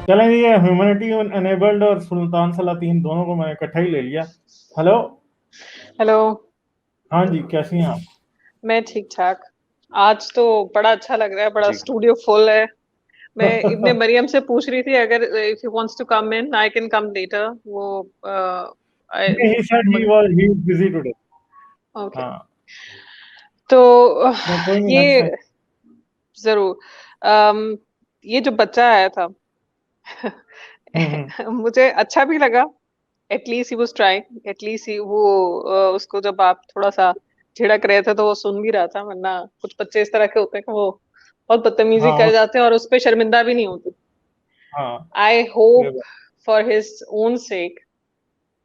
चलें, ये humanity enabled और सुल्तान सलातीन दोनों को मैंने इकट्ठा ही ले लिया। हेलो। हेलो। हाँ जी, कैसी हैं आप? मैं ठीक ठाक। आज तो बड़ा अच्छा लग रहा है, बड़ा जी। स्टूडियो फुल है। मैं इब्ने मरियम से पूछ रही थी अगर if you wants to come in I can come later. वो he said he is busy today. Okay. हाँ, तो नहीं कोई नहीं, नेक्स्ट टाइम। ये जरूर। अम, ये जो बच्चा आया था हम्म। मुझे अच्छा भी लगा। At least he was trying, at least he वो उसको जब आप थोड़ा सा झिड़क रहे थे तो वो सुन भी रहा था, वरना कुछ बच्चे इस तरह के होते हैं कि वो बहुत बदतमीजी हाँ कर जाते हैं और उस पर शर्मिंदा भी नहीं होते। हाँ, आई ये होप बात। फॉर हिज ओन सेक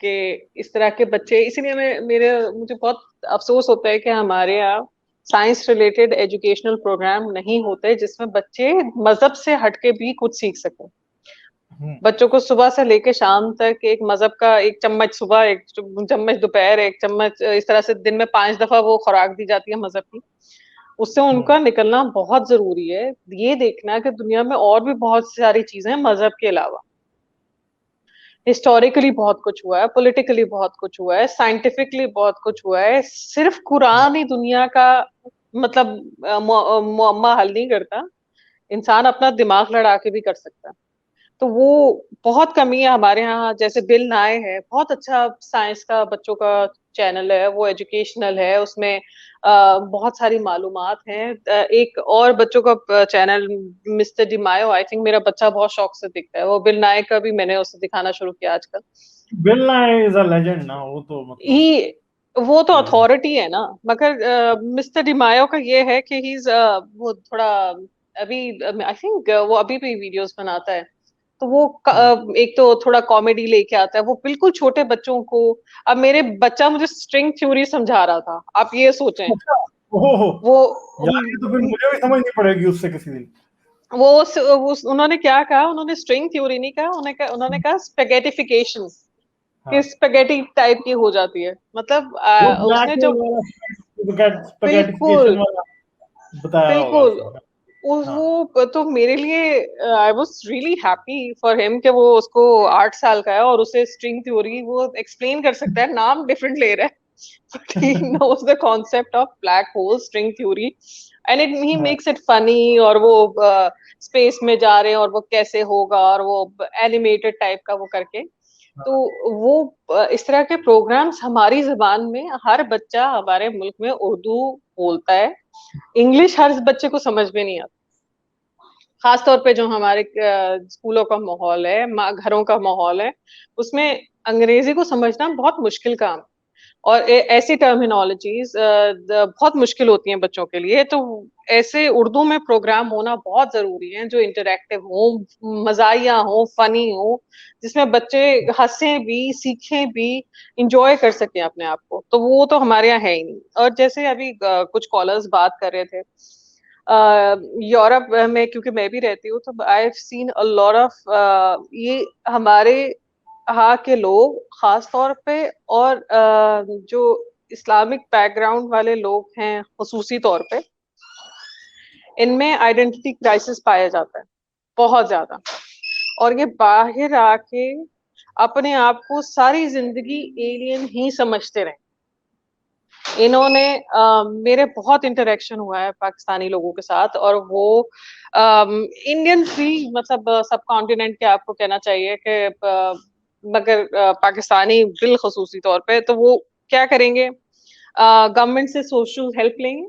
कि इस तरह के बच्चे, इसीलिए मुझे बहुत अफसोस होता है कि हमारे यहाँ साइंस रिलेटेड एजुकेशनल प्रोग्राम नहीं होते जिसमें बच्चे मजहब से हटके भी कुछ सीख सकें। हम्म, बच्चों को सुबह से लेके शाम तक एक मजहब का एक चम्मच सुबह, एक चम्मच दोपहर, एक चम्मच इस तरह से दिन में 5 दफा वो खुराक दी जाती है मजहब की। उससे हम्म, उनका निकलना बहुत जरूरी है। ये देखना कि दुनिया में और भी बहुत सारी चीजें हैं मजहब के अलावा। हिस्टोरिकली बहुत कुछ हुआ है, पॉलिटिकली बहुत कुछ हुआ है, साइंटिफिकली बहुत कुछ हुआ है। सिर्फ कुरान ही दुनिया का मतलब मुअम्मा हल नहीं करता। इंसान अपना दिमाग लड़ा के भी कर सकता है। तो वो बहुत कमी है हमारे यहाँ। जैसे बिल नाय है, बहुत अच्छा साइंस का बच्चों का चैनल है, वो एजुकेशनल है, उसमें बहुत सारी मालूमात हैं। एक और बच्चों का चैनल मिस्टर डिमायो, आई थिंक मेरा बच्चा बहुत शौक से दिखता है वो। बिल नाय का भी मैंने उसे दिखाना शुरू किया आजकल। बिल नाय इज अ लेजेंड ना, वो तो मतलब ही वो तो लेजेंड। अथॉरिटी है ना, मगर मिस्टर डिमायो का ये है कि ही वो थोड़ा अभी आई थिंक वो अभी भी वीडियोस बनाता है। तो वो हाँ। एक तो थोड़ा कॉमेडी लेके आता है, वो बिल्कुल छोटे बच्चों को। अब मेरे बच्चा मुझे स्ट्रिंग थ्योरी समझा रहा था, आप ये सोचें। अच्छा, ओहो, वो यार ये तो फिर मुझे भी समझनी पड़ेगी उससे किसी दिन। उन्होंने क्या कहा, उन्होंने स्ट्रिंग थ्योरी नहीं कहा, उन्होंने कहा स्पेगेटिफिकेशन। कि हाँ, स्पेगेटी टाइप की हो जाती है, मतलब वो उसने ब्लैक जो होल वाला बिल्कुल स्पैगेटिफिकेशन वाला बताया होगा बिल्कुल उसने। हाँ। वो तो मेरे लिए I was really happy for him कि वो उसको 8 साल का है और उसे स्ट्रिंग थ्योरी वो एक्सप्लेन कर सकता है। नाम डिफरेंट ले रहा है but he knows the concept of black hole string theory and it he हाँ, मेक्स इट फनी। और वो स्पेस में जा रहे हैं और वो कैसे होगा, और वो एनिमेटेड टाइप का वो करके। तो हाँ, वो इस तरह के प्रोग्राम्स हमारी जबान में, हर बच्चा हमारे मुल्क में उर्दू बोलता है। इंग्लिश हर बच्चे को समझ में नहीं आता। खास तौर पे जो हमारे स्कूलों का माहौल है, घरों का माहौल है, उसमें अंग्रेजी को समझना बहुत मुश्किल काम है। और ऐसी टर्मिनोलॉजीज बहुत मुश्किल होती हैं बच्चों के लिए। तो ऐसे उर्दू में प्रोग्राम होना बहुत जरूरी है जो इंटरेक्टिव हो, मजाया हो, फनी हो, जिसमें बच्चे हंसें भी, सीखें भी, इंजॉय कर सकें अपने आप को। तो वो तो हमारे यहाँ है ही नहीं। और जैसे अभी कुछ कॉलर्स बात कर रहे थे यूरोप में, क्योंकि मैं भी रहती हूँ, तो I have seen a lot of ये हमारे यहाँ के लोग खास तौर पे, और जो इस्लामिक बैकग्राउंड वाले लोग हैं खुसूसी तौर पे, इनमें आइडेंटिटी क्राइसिस पाया जाता है बहुत ज्यादा। और ये बाहर आके अपने आप को सारी जिंदगी एलियन ही समझते रहे। इन्होंने मेरे बहुत इंटरेक्शन हुआ है पाकिस्तानी लोगों के साथ, और वो इंडियन भी, मतलब सब कॉन्टिनेंट के आपको कहना चाहिए कि मगर पाकिस्तानी बिलखसूसी तौर पे, तो वो क्या करेंगे, गवर्नमेंट से सोशल हेल्प लेंगे,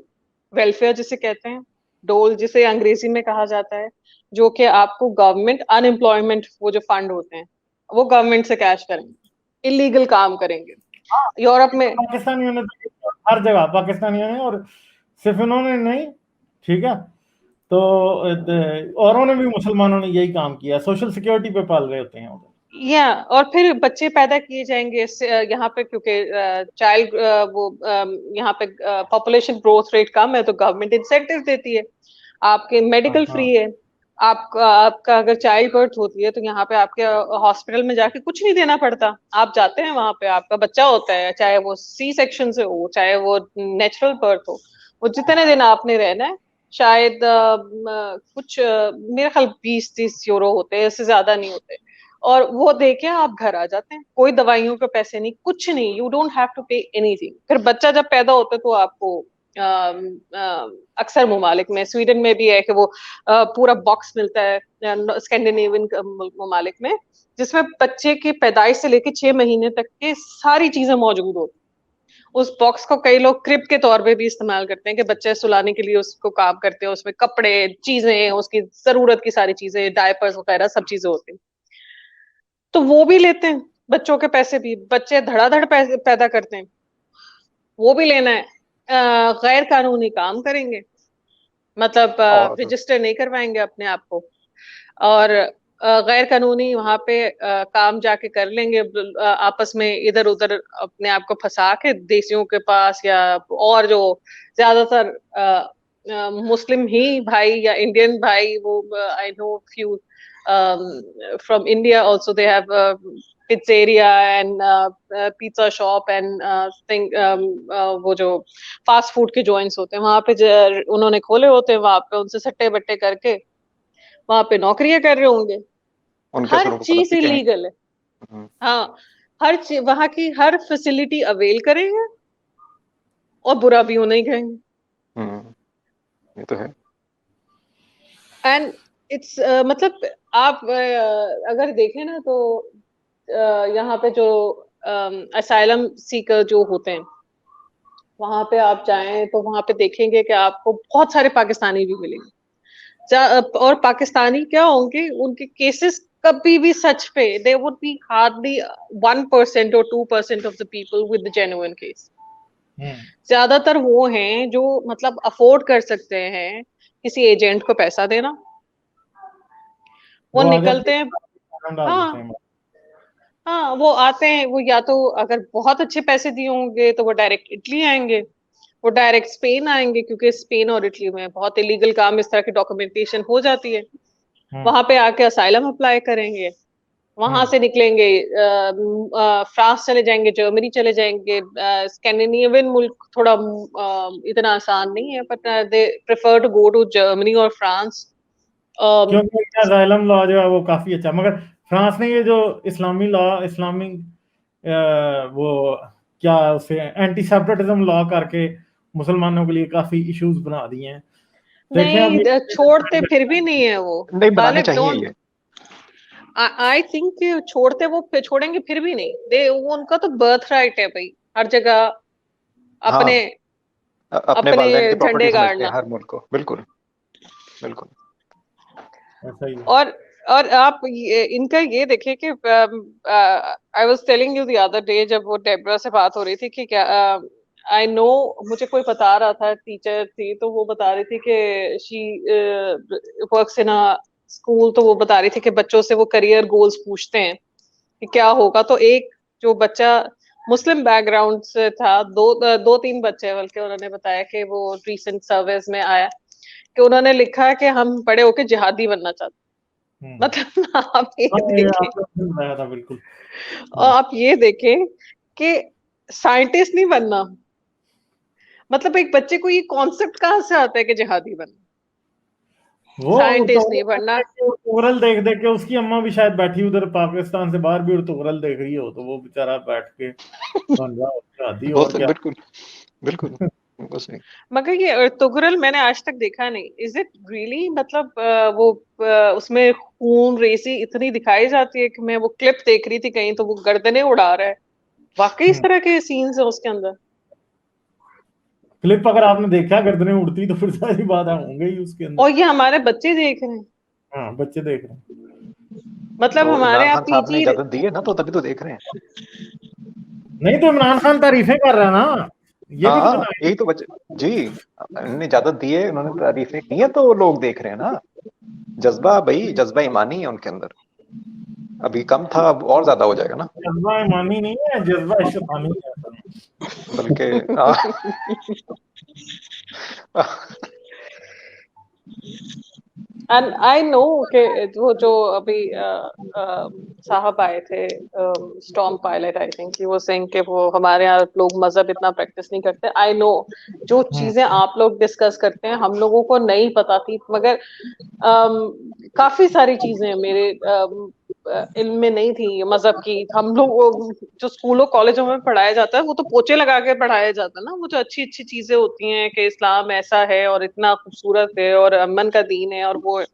वेलफेयर जिसे कहते हैं, डोल जिसे अंग्रेजी में कहा जाता है, जो कि आपको गवर्नमेंट अनएम्प्लॉयमेंट वो जो फंड होते हैं वो गवर्नमेंट से कैश करेंगे, इलीगल काम करेंगे हाँ, यूरोप में। पाकिस्तानियों ने तो हर जगह पाकिस्तानियों ने, और सिर्फ इन्होंने नहीं, ठीक है, तो औरों ने भी, मुसलमानों ने यही काम किया, सोशल सिक्योरिटी पे पाल रहे होते हैं उधर। या और फिर बच्चे पैदा किए जाएंगे यहाँ पे, क्योंकि चाइल्ड वो यहाँ पे पॉपुलेशन ग्रोथ रेट कम है, तो गवर्नमेंट इंसेंटिव देती है। आपके हाँ मेडिकल हाँ फ्री है। आपका अगर चाइल्ड बर्थ होती है तो यहाँ पे आपके हॉस्पिटल में जाके कुछ नहीं देना पड़ता। आप जाते हैं वहां पे, आपका बच्चा होता है, चाहे वो सी सेक्शन से हो, चाहे वो नेचुरल बर्थ हो, वो जितने दिन आपने रहना है शायद कुछ मेरे ख्याल 20-30 यूरो होते हैं, इससे ज्यादा नहीं होते। और वो देके आप घर आ जाते हैं, कोई दवाइयों के पैसे नहीं, कुछ नहीं, you don't have to pay anything. फिर बच्चा जब पैदा होता है तो आपको अक्सर ममालिक में, स्वीडन में भी है कि वो पूरा बॉक्स मिलता है स्कैंडिनेवियन ममालिक में, जिसमें बच्चे की पैदाइश से लेके 6 महीने तक के सारी चीजें मौजूद होती। उस बॉक्स को कई लोग क्रिब के तौर पे भी इस्तेमाल करते हैं कि बच्चे सुलाने के लिए उसको काम करते हैं, उसमें कपड़े, चीजें, उसकी जरूरत की सारी चीजें, डायपर्स वगैरह सब चीजें होती हैं। तो वो भी लेते हैं, बच्चों के पैसे भी, बच्चे धड़ाधड़ पैसे पैदा करते हैं, वो भी लेना है। गैर कानूनी काम करेंगे, मतलब और रजिस्टर नहीं करवाएंगे अपने आप को, और गैर कानूनी वहां पे काम जाके कर लेंगे, आपस में इधर उधर अपने आप को फंसा के देसियों के पास, या और जो ज्यादातर मुस्लिम ही भाई या इंडियन भाई, वो I know few from India also, they have pizzeria and pizza shop and thing, वो जो फास्ट फूड के जॉइंट्स होते हैं वहां पे उन्होंने खोले होते हैं, वहां पे उनसे सट्टे बट्टे करके वहां पे नौकरियां कर रहे होंगे। उनके हर असरों को चीज पता भी कहीं। इलीगल है। हाँ, हर चीज वहां की हर फैसिलिटी अवेल करेंगे और बुरा भी होना ही कहेंगे। ये तो है। एंड इट्स मतलब आप अगर देखें ना तो यहाँ पे जो असाइलम सीकर जो होते हैं, वहां पे आप जाएं तो वहां पे देखेंगे कि आपको बहुत सारे पाकिस्तानी भी मिलेंगे, और पाकिस्तानी क्या होंगे, उनके केसेस कभी भी सच पे, दे वुड बी हार्डली 1% और 2% of the people with the genuine case. ज्यादातर वो हैं जो मतलब अफोर्ड कर सकते हैं किसी एजेंट को पैसा देना, वो निकलते हैं। हाँ हाँ, वो आते हैं, वो या तो अगर बहुत अच्छे पैसे दिए होंगे तो वो डायरेक्ट इटली आएंगे, वो डायरेक्ट स्पेन आएंगे, क्योंकि स्पेन और इटली में बहुत इलीगल काम, इस तरह की डॉक्यूमेंटेशन हो जाती है। वहां पे आके असाइलम अप्लाई करेंगे, वहां से निकलेंगे फ्रांस चले जाएंगे, जर्मनी चले जाएंगे। स्कैंडिनेवियन मुल्क थोड़ा इतना आसान नहीं है, but they prefer to go to Germany और फ्रांस, क्योंकि असाइलम लॉ जो है वो काफी अच्छा, मगर फ्रांस ने ये जो इस्लामी लॉ, इस्लामिक वो क्या उसे एंटी सेपरेटिज्म लॉ करके मुसलमानों के लिए काफी इश्यूज बना दिए हैं। नहीं, छोड़ते फिर भी नहीं है वो, नहीं बनाने चाहिए ये। आई थिंक छोड़ते, वो छोड़ेंगे फिर भी नहीं, दे वो उनका तो बर्थ राइट है भाई, हर जगह अपने अपने वालदैन की प्रॉपर्टी झंडे समझते गाड़ना। हैं हर मुल्क को, बिल्कुल बिल्कुल। और आप इनका ये देखें कि I was telling you the other day, जब वो डेब्रा से बात हो रही थी कि क्या आई नो, मुझे कोई बता रहा था, टीचर थी, तो वो बता रही थी कि she works in a school, तो वो बता रही थी कि बच्चों से वो करियर गोल्स पूछते हैं कि क्या होगा। तो एक जो बच्चा मुस्लिम बैकग्राउंड से था, दो तीन बच्चे बल्कि, उन्होंने बताया कि वो रिसेंट सर्विस में आया कि उन्होंने लिखा कि हम बड़े होके जिहादी बनना चाहते। मतलब आप ये देखें, बिल्कुल, आप ये देखें कि साइंटिस्ट नहीं बनना, मतलब एक बच्चे को ये कॉन्सेप्ट कहाँ से आता है कि जिहादी बनना, वो साइंटिस्ट नहीं बनना। तुगरल देख देख के उसकी अम्मा भी शायद बैठी उधर पाकिस्तान से बाहर भी और तुगरल देख रही हो, तो वो बेचारा बैठ के बन रहा जिहादी और क्या। बिल्कुल बिल्कुल बस नहीं। मगर ये तुगरल मैंने आज तक देखा नहीं, इज इट रियली, मतलब वो उसमें खून रेसी इतनी दिखाई जाती है कि मैं वो क्लिप देख रही थी कहीं, तो वो गर्दनें उड़ा रहा है, वाकई इस तरह के सीन्स है उसके अंदर। क्लिप अगर आपने देखा गर्दनें उड़ती तो फिर सारी बात होंगे ही उसके अंदर। और ये हमारे बच्चे देख रहे हैं, हाँ बच्चे देख रहे हैं, मतलब तो हमारे इमरान यहाँ खान साहब ने पीजी इजाजत दी है ना, तो तभी तो देख रहे हैं। नहीं तो इमरान खान तारीफें कर रहा है ना, ये भी तो बताया। यही तो बच्चे जी, उन्होंने इजाजत दी है, उन्होंने तारीफें की है, तो लोग देख रहे हैं ना। जज्बा भाई, जज्बा ईमानी है उनके अंदर, अभी कम था, अब और ज्यादा हो जाएगा ना। जज्बा ईमानी नहीं है, जज्बा शैतानी है बल्कि एंड आई नो कि वो जो अभी साहब आए थे, storm pilot, I think he was saying कि वो हमारे यहाँ लोग मजहब इतना प्रैक्टिस नहीं करते। आई नो जो चीजें आप लोग डिस्कस करते हैं हम लोगों को नहीं पता थी, मगर काफी सारी चीजें मेरे इल्म में नहीं थी मजहब की। हम लोग जो स्कूलों कॉलेजों में पढ़ाया जाता है वो तो पोचे लगा के पढ़ाया जाता है ना, वो जो अच्छी अच्छी चीजें होती हैं कि इस्लाम ऐसा है और इतना खूबसूरत है और अमन का दीन है और वो है।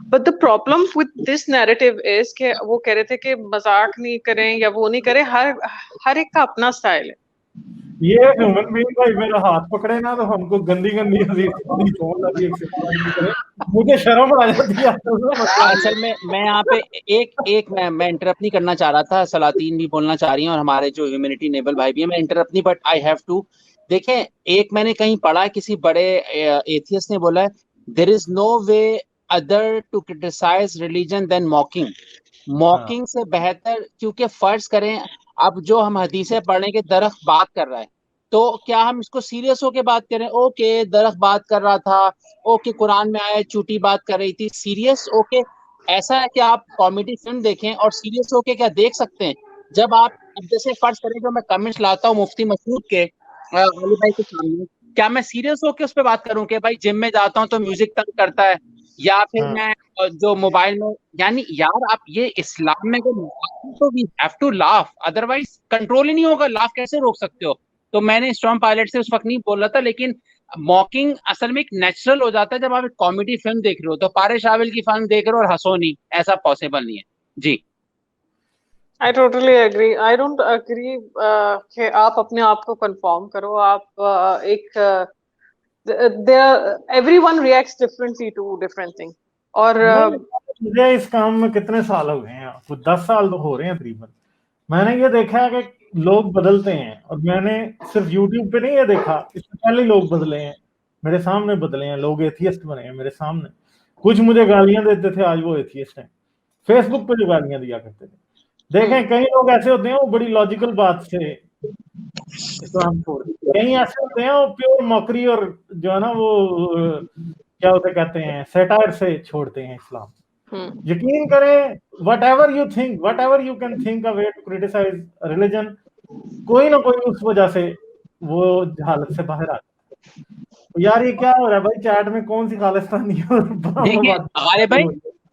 But the problem with this narrative is कि वो कह रहे थे कि मजाक नहीं करें या वो नहीं करें, हर एक का अपना स्टाइल है। ये ह्यूमन बीइंग भाई मेरा हाथ पकड़े ना तो हमको गंदी गंदी मुझे शर्म आ जाती है। असल में मैं यहाँ पे मैं इंटरप्ट नहीं करना चाह रहा था, सलातीन भी बोलना चाह रही हैं और हमारे जो ह्यूमैनिटी नेबल भाई भी हैं, मैं इंटरप्ट नहीं, बट आई हैव टू। देखें, एक मैंने कहीं पढ़ा है, किसी बड़े एथियस्ट ने बोला है, there is no way other to criticise religion than mocking. Mocking से बेहतर, क्योंकि फर्ज करें अब जो हम हदीसें पढ़ने के दरख्त बात कर रहा है, तो क्या हम इसको सीरियस होके बात करें? ओके, दरख्त बात कर रहा था, ओके, कुरान में आया चूटी बात कर रही थी, सीरियस ओके। ऐसा है कि आप कॉमेडी फिल्म देखें और सीरियस होके क्या देख सकते हैं? जब आप जैसे फर्ज करें जो मैं कमेंट्स लाता हूँ मुफ्ती मसूद के अली भाई के सामने, क्या मैं सीरियस होके उस पर बात करूं कि भाई जिम में जाता हूं तो म्यूजिक तंग करता है, या फिर मैं जो मोबाइल में, यानी यार आप ये इस्लाम में तो we have to laugh, otherwise control ही नहीं होगा। लाफ कैसे रोक सकते हो? तो मैंने स्टॉर्म पायलट से उस वक्त नहीं बोल रहा था, लेकिन मॉकिंग असल में एक नेचुरल हो जाता है जब आप एक कॉमेडी फिल्म देख रहे हो। तो पारिश रावल की फिल्म देख रहे हो और हंसो नहीं, ऐसा पॉसिबल नहीं है जी। I totally agree. I don't agree कि आप अपने आप को कंफर्म करो। आप एक everyone reacts differently to different thing. और मुझे इस काम में कितने साल हो गए हैं, कुछ 10 साल तो हो रहे हैं तकरीबन। मैंने ये देखा है कि लोग बदलते हैं, और मैंने सिर्फ यूट्यूब पे नहीं ये देखा, इससे पहले लोग बदले हैं, मेरे सामने बदले हैं, लोग एथियस्ट बने हैं मेरे सामने। कुछ मुझे गालियां देते थे, आज वो एथियस्ट हैं। फेसबुक पे जो गालियां दिया करते थे, देखें कई लोग ऐसे होते हैं वो बड़ी लॉजिकल बात से इस्लाम छोड़, कहीं ऐसे होते हैं वो प्योर मॉकरी और जो है ना वो क्या होते कहते हैं सैटायर से छोड़ते हैं इस्लाम। यकीन करें, whatever you think, whatever you can think a way to criticise religion, कोई ना कोई उस वजह से वो हालत से बाहर आ जाता है। तो यार ये क्या हो रहा है भाई, चैट में कौन सी खालिस्तानी अरे भाई,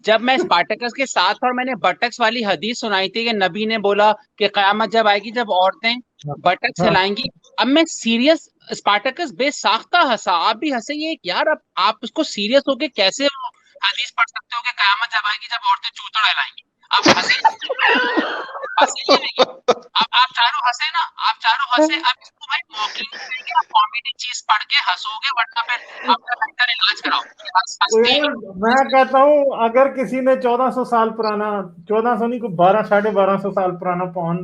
जब मैं स्पार्टकस के साथ और मैंने बटक्स वाली हदीस सुनाई थी कि नबी ने बोला कि कयामत जब आएगी जब औरतें बटक्स हिलाएंगी, अब मैं सीरियस स्पार्टकस बेसाख्ता हंसा, आप भी हंसे। ये यार आप उसको सीरियस होके कैसे हदीस पढ़ सकते हो कि कयामत जब आएगी जब औरतें चूतड़ हिलाएंगी? आप हंसे नहीं, आप चारों हंसे ना, आप चारों हंसे। अब इसको भाई मॉकिंग करेंगे, आप कॉमेडी चीज पढ़ के हंसोगे, वरना फिर अपना बेहतर इलाज कराओ। मैं कहता हूँ अगर किसी ने 1400 साल पुराना, 1400 नहीं, 1200-1250 साल पुराना पौन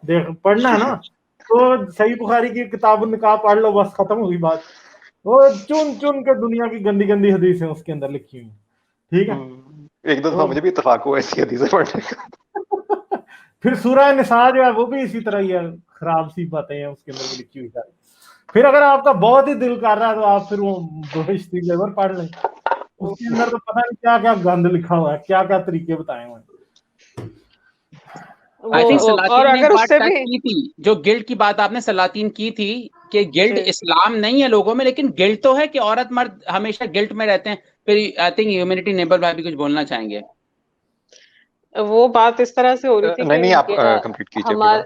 देख पढ़ना है ना, तो सही बुखारी की किताब निकाह पढ़ लो, बस खत्म हुई बात। वो चुन चुन के दुनिया की गंदी गंदी हदीसें उसके अंदर लिखी हुई, ठीक है। एक दो दफा मुझे भी इत्तेफाक हुआ ऐसी हदीसें पढ़ने का। फिर सूरह निसा जो है वो भी इसी तरह ही है, खराब सी बातें हैं उसके अंदर भी लिखी हुई सारी। फिर अगर आपका बहुत ही दिल कर रहा है तो आप फिर वो बहिश्ती ज़ेवर पढ़ लें, उसके अंदर तो पता नहीं क्या क्या गंद लिखा हुआ है, क्या क्या तरीके बताए हुए हैं। आई थिंक सलातीन ने अगर बात उससे टच भी की थी, जो गिल्ट की बात आपने सलातीन की थी कि गिल्ट इस्लाम नहीं है लोगों में, लेकिन गिल्ट तो है कि औरत मर्द हमेशा गिल्ट में रहते हैं। फिर आई थिंक ह्यूमैनिटी नेबर भाई भी कुछ बोलना चाहेंगे। वो बात इस तरह से हो रही थी नहीं आप कंप्लीट कीजिए।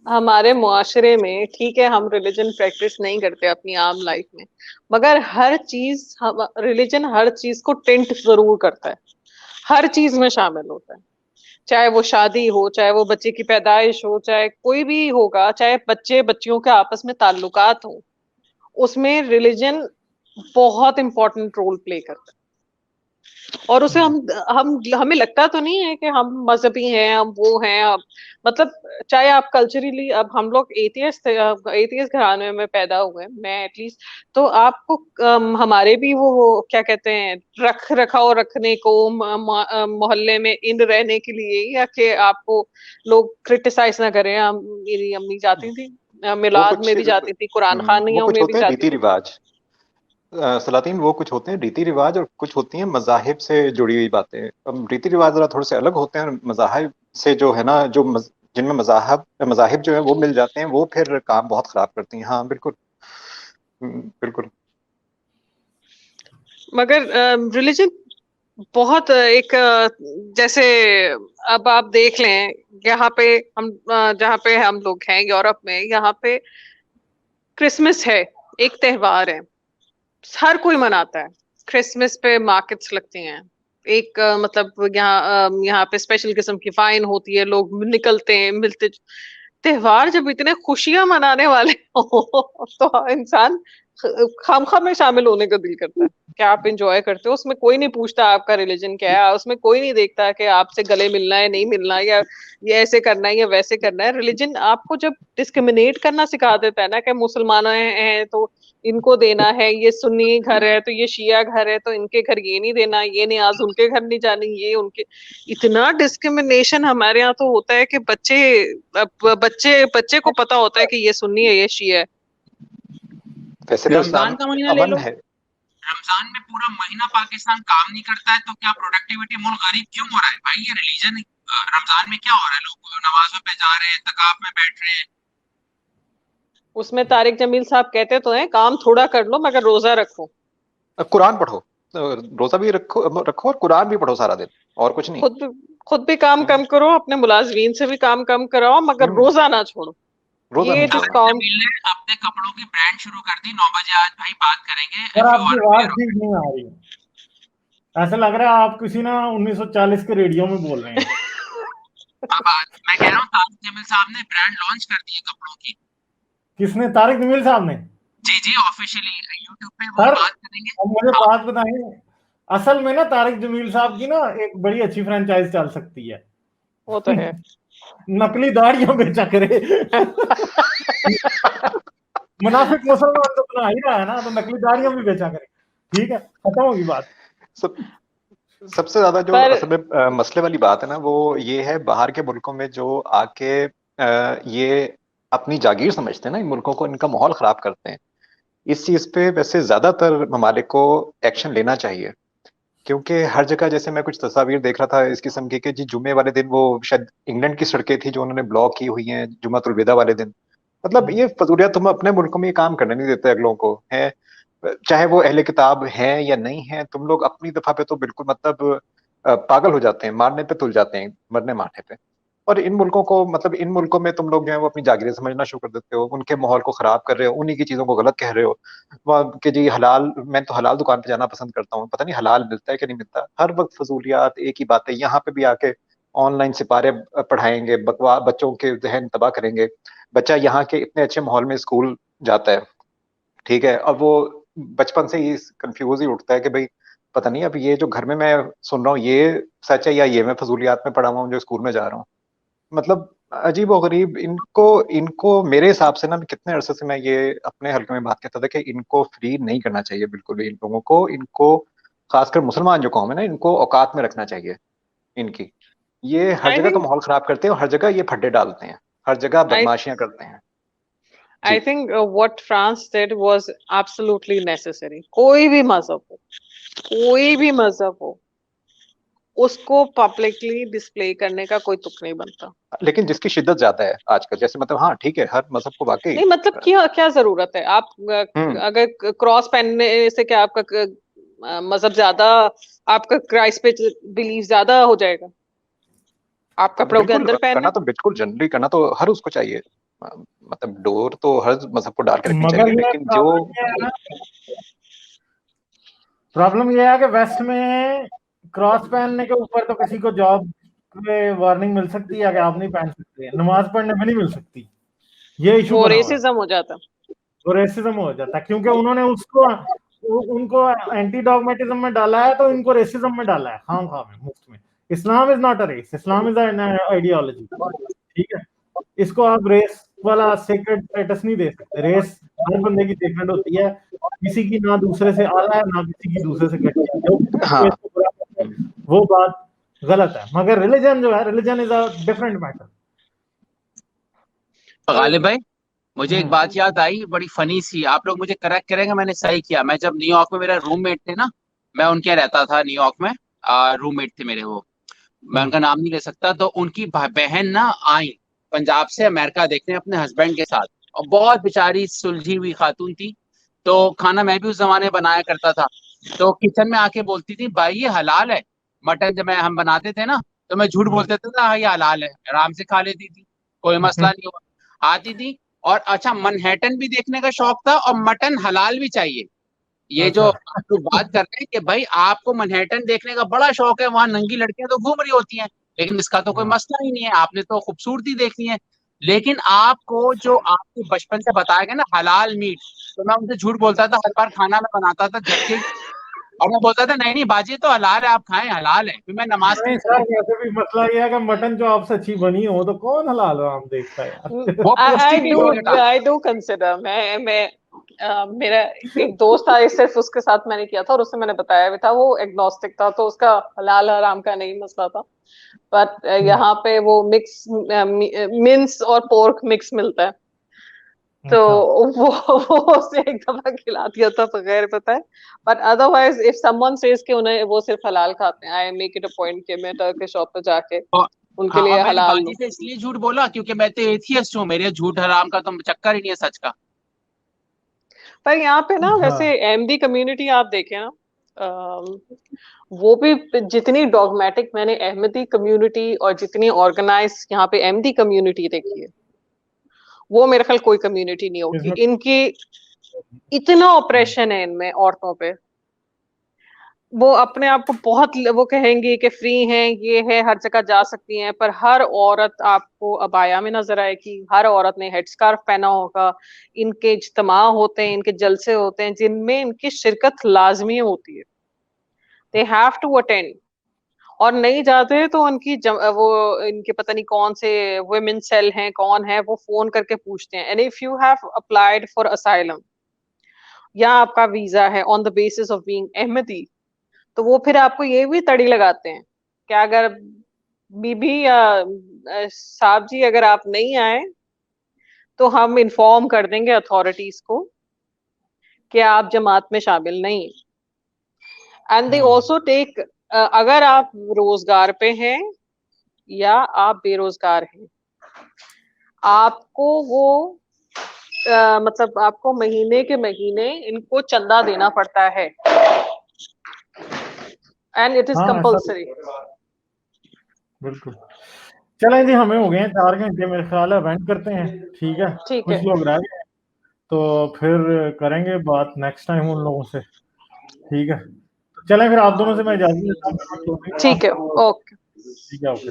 हमारे मुआशरे में ठीक है हम रिलीजन प्रैक्टिस नहीं करते अपनी आम लाइफ में, मगर हर चीज रिलीजन हर चीज को टेंट जरूर करता है, हर चीज में शामिल होता है। चाहे वो शादी हो, चाहे वो बच्चे की पैदाइश हो, चाहे कोई भी होगा, चाहे बच्चे बच्चियों के आपस में ताल्लुकात हो, उसमें रिलीजन बहुत इंपॉर्टेंट रोल प्ले करता है। और उसे हम हमें लगता तो नहीं है कि हम मजहबी हैं, हम वो हैं। अब मतलब चाहे आप कल्चरली, अब हम लोग एथियस्ट घराने में पैदा हुए हैं, मैं एटलीस्ट, तो आपको हमारे भी वो क्या कहते हैं रख रखाव रखने को मोहल्ले में इन रहने के लिए, या कि आपको लोग क्रिटिसाइज ना करें। मेरी अम्मी जाती थी मिलाद में भी जाती थी, कुरान खानियों में भी जाती थी। रीति रिवाज सलातीन वो कुछ होते हैं रीति रिवाज और कुछ होती हैं मजाहिब से जुड़ी हुई बातें। अब रीति रिवाज जरा थोड़े से अलग होते हैं, और मजाहिब से जो है ना, जिनमें मजाहिब जो है वो मिल जाते हैं, वो फिर काम बहुत खराब करती हैं। हाँ बिल्कुल बिल्कुल। मगर रिलीजन बहुत एक जैसे अब आप देख लें, यहाँ पे हम जहाँ पे हम लोग हैं यूरोप में, यहाँ पे क्रिसमस है, एक त्योहार है, हर कोई मनाता है। क्रिसमस पे मार्केट्स लगती हैं, एक मतलब यहाँ पे स्पेशल किस्म की फाइन होती है, लोग निकलते हैं, मिलते। त्योहार जब इतने खुशियां मनाने वाले हो तो इंसान खामखा में शामिल होने का दिल करता है। क्या आप एंजॉय करते हो? उसमें कोई नहीं पूछता आपका रिलीजन क्या है, उसमें कोई नहीं देखता कि आपसे गले मिलना है नहीं मिलना है, या ये ऐसे करना है या वैसे करना है। रिलीजन आपको जब डिस्क्रिमिनेट करना सिखा देता है ना, कि मुसलमान हैं तो इनको देना है, ये सुन्नी घर है तो ये शिया घर है तो इनके घर ये नहीं देना, ये नमाज उनके घर नहीं जानी, ये उनके। इतना डिस्क्रिमिनेशन हमारे यहाँ तो होता है कि बच्चे को पता होता है कि ये सुन्नी है ये शिया है। वैसे तो रमजान का महीना ले अमन लो, है। रमजान में पूरा महीना पाकिस्तान काम नहीं करता है, तो क्या प्रोडक्टिविटी मुल्क गरीब क्यों हो रहा है भाई? ये रिलीजन रमजान में क्या हो रहा है? लोग नमाजों पे जा रहे हैं, तकाफ में बैठ रहे हैं। उसमें तारिक जमील साहब कहते तो हैं, काम थोड़ा कर लो मगर रोजा रखो। कुरान पढ़ो, रोजा भी रखो और कुरान भी पढ़ो सारा दिन, और कुछ नहीं। खुद भी काम कम करो, अपने मुलाजमीन से भी काम कम कराओ, मगर रोजा ना छोड़ो। ये जो काम ने अपने कपड़ों की ब्रांड शुरू कर दी। 9 बजे आज भाई बात करेंगे। सर आपकी आवाज ठीक नहीं आ रही है, ऐसा लग रहा है आप किसी ना 1940 के रेडियो में बोल रहे हैं। अब मैं कह रहा हूँ तारिक जमील साहब ने ब्रांड लॉन्च कर दी है कपड़ों की। किसने? तारिक जमील साहब ने? जी ऑफिशियली यूट्यूब पे वो बात करेंगे। अब मुझे बात बताइए, असल में ना तारिक जमील साहब की ना एक बड़ी अच्छी फ्रेंचाइज चल सकती है। वो तो है। नकली दाढ़ियों बेचा करे। मुनाफिक मुसलमान तो बना ही रहा है ना, तो नकली दाढ़ियों भी बेचा करे। ठीक है, खत्म होगी बात। सबसे ज्यादा जो असल में मसले वाली बात है ना, वो ये है बाहर के मुल्कों में जो आके ये अपनी जागीर समझते हैं ना इन मुल्कों को, इनका माहौल खराब करते हैं। इस चीज पे वैसे ज्यादातर ममालिक को एक्शन लेना चाहिए, क्योंकि हर जगह जैसे मैं कुछ तस्वीर देख रहा था इस किस्म की, कि जी जुमे वाले दिन वो शायद इंग्लैंड की सड़कें थी जो उन्होंने ब्लॉक की हुई हैं जुमातुल विदा वाले दिन। मतलब ये फजूलियत, तुम अपने मुल्क में ये काम करने नहीं देते अगलों को, है चाहे वो अहले किताब हैं या नहीं है। तुम लोग अपनी दफा पे तो बिल्कुल मतलब पागल हो जाते हैं, मारने पे तुल जाते हैं, मरने मारने पे। और इन मुल्कों को, मतलब इन मुल्कों में तुम लोग जो है वो अपनी जागीरें समझना शुरू कर देते हो, उनके माहौल को खराब कर रहे हो, उन्हीं की चीजों को गलत कह रहे हो कि जी हलाल, मैं तो हलाल दुकान पे जाना पसंद करता हूँ, पता नहीं हलाल मिलता है कि नहीं मिलता। हर वक्त फजूलियात, एक ही बातें। यहाँ पे भी आके ऑनलाइन सिपारे पढ़ाएंगे, बकवा बच्चों के जहन तबाह करेंगे। बच्चा यहाँ के इतने अच्छे माहौल में स्कूल जाता है, ठीक है, अब वो बचपन से ही कंफ्यूज ही उठता है कि भाई पता नहीं अब ये जो घर में मैं सुन रहा हूँ ये सच है या ये मैं फजूलियात में पढ़ा हुआ हूँ जो स्कूल में जा रहा हूँ। मतलब अजीब और गरीब। इनको इनको मेरे हिसाब से ना, कितने अरसे से मैं ये अपने हल्के में बात करता था कि इनको फ्री नहीं करना चाहिए बिल्कुल भी इन लोगों को। इनको खासकर मुसलमान जो कौम है ना, इनको औकात में रखना चाहिए इनकी। ये हर जगह का माहौल खराब करते हैं और हर जगह ये फड्डे डालते हैं, हर जगह बदमाशियां करते हैं। I think what France did was absolutely necessary. कोई भी मजहब हो, उसको पब्लिकली डिस्प्ले करने का कोई तुक नहीं बनता। लेकिन जिसकी शिद्दत ज्यादा है आजकल, जैसे मतलब हाँ ठीक है, हर मजहब को वाकई नहीं, मतलब क्या जरूरत है? आप अगर क्रॉस पहनने से क्या आपका मजहब ज्यादा, आपका क्राइस्ट पे बिलीव ज्यादा हो जाएगा? आप कपड़ों के अंदर पहनना करना तो बिल्कुल जनरली करना तो हर उसको चाहिए, मतलब डोर तो हर मजहब को डाल के रखनी चाहिए। लेकिन जो प्रॉब्लम ये है कि वेस्ट में क्रॉस पहनने के ऊपर तो किसी को जॉब में वार्निंग मिल सकती है कि आप नहीं पहन सकते, नमाज पढ़ने में नहीं मिल सकती। ये इशू वो रेसिज्म हो जाता, वो रेसिज्म हो जाता, क्योंकि उन्होंने उनको एंटी डॉगमेटिज्म में डाला है, तो इनको रेसिज्म में डाला है खाम में, मुफ्त में। Islam is not a race, Islam is an ideology. ठीक है, इसको आप रेस वाला सेक्रेड स्टेटस नहीं दे सकते। रेस हर बंदे की सेक्रेड होती है, किसी की ना दूसरे से आला है ना किसी की दूसरे से घटिया है। वो बात गलत है। मगर रिलीजन जो है, religion is a different matter. Ghalib भाई मुझे एक बात याद आई बड़ी फनी सी, आप लोग मुझे करेक्ट करेंगे, मैंने सही किया। मैं जब न्यूयॉर्क में, मेरा रूममेट थे ना, मैं उनके यहाँ रहता था न्यूयॉर्क में, रूममेट थे मेरे वो, मैं उनका नाम नहीं ले सकता। तो उनकी बहन ना आई पंजाब से अमेरिका देखने अपने हस्बैंड के साथ, और बहुत बेचारी सुलझी हुई खातून थी। तो खाना मैं भी उस जमाने बनाया करता था, तो किचन में आके बोलती थी, भाई ये हलाल है मटन। जब हम बनाते थे ना, तो मैं झूठ बोलते थे ना, हाँ ये हलाल है, आराम से खा लेती थी, कोई मसला नहीं हुआ, आती थी। और अच्छा, मनहैटन भी देखने का शौक था, और मटन हलाल भी चाहिए। ये जो अच्छा। आप लोग बात कर रहे हैं कि भाई आपको मनहैटन देखने का बड़ा शौक है, वहां नंगी लड़कियां तो घूम रही होती हैं, लेकिन इसका तो कोई मसला ही नहीं है, आपने तो खूबसूरती देखनी है। लेकिन आपको जो आपको बचपन से बताया गया ना हलाल मीट, तो मैं उनसे झूठ बोलता था, हर बार खाना मैं बनाता था झटके, और मैं बोलता था नहीं नहीं बाजी तो हलाल है, आप खाएं, हलाल है। फिर मैं नमाज नहीं सर, वैसे भी मसला ये है कि मटन जो आपसे अच्छी बनी हो तो कौन हलाल हराम देखता है यार। वो I do consider, मैं मेरा एक दोस्त था, सिर्फ उसके साथ मैंने किया था और उससे मैंने बताया भी था, वो एग्नोस्टिक था, तो उसका हलाल हराम का नहीं मसला था। बट यहाँ पे वो मिक्स मिंस और पोर्क मिक्स मिलता है, तो वो उसे एक दफा खिला दिया था बगैर बताए। But otherwise if someone says कि उन्हें वो सिर्फ हलाल खाते हैं, I make it a point कि मैं टर्किश शॉप पे जाके उनके हाँ, लिए और मैंने हलाल बाजी लूं। से इसलिए झूठ बोला क्योंकि मैं तो एथियस्ट हूँ, मेरे झूठ हराम का तो चक्कर ही नहीं है सच का। पर यहाँ पे ना वैसे अहमदी कम्युनिटी आप देखें ना, वो भी जितनी डॉगमेटिक मैंने अहमदी कम्युनिटी और जितनी ऑर्गेनाइज यहाँ पे अहमदी कम्युनिटी देखी है, वो मेरे ख्याल कोई कम्युनिटी नहीं होगी। इनकी इतना ऑपरेशन है इनमें औरतों पे, वो अपने आप को बहुत, वो कहेंगे कि फ्री हैं, ये है, हर जगह जा सकती हैं, पर हर औरत आपको अबाया में नजर आएगी, हर औरत ने हेड स्कार्फ पहना होगा, इनके इज्तिमा होते हैं, इनके जलसे होते हैं जिनमें इनकी शिरकत लाजमी होती है, दे हैव टू अटेंड। और नहीं जाते तो उनकी वो इनके पता नहीं कौन से वुमेन सेल हैं, कौन है, वो फोन करके पूछते हैं, and if you have applied for asylum या आपका वीजा है on the basis of being Ahmadi, तो वो फिर आपको ये भी तड़ी लगाते हैं कि अगर बीबी या साहब जी अगर आप नहीं आए तो हम इन्फॉर्म कर देंगे अथॉरिटीज को कि आप जमात में शामिल नहीं। एंड दे ऑल्सो टेक, अगर आप रोजगार पे हैं या आप बेरोजगार हैं, आपको वो मतलब आपको महीने के महीने इनको चंदा देना पड़ता है, एंड इट इज कंपल्सरी। बिल्कुल। चलें जी, हमें हो गए हैं 4 घंटे मेरे ख्याल है, एंड करते हैं। ठीक है, ठीक कुछ है, लोग रह गए तो फिर करेंगे बात नेक्स्ट टाइम उन लोगों से। ठीक है, तो चलें फिर आप दोनों से मैं इजाजत लेता हूँ। ठीक है, ओके। ठीक है, ओके।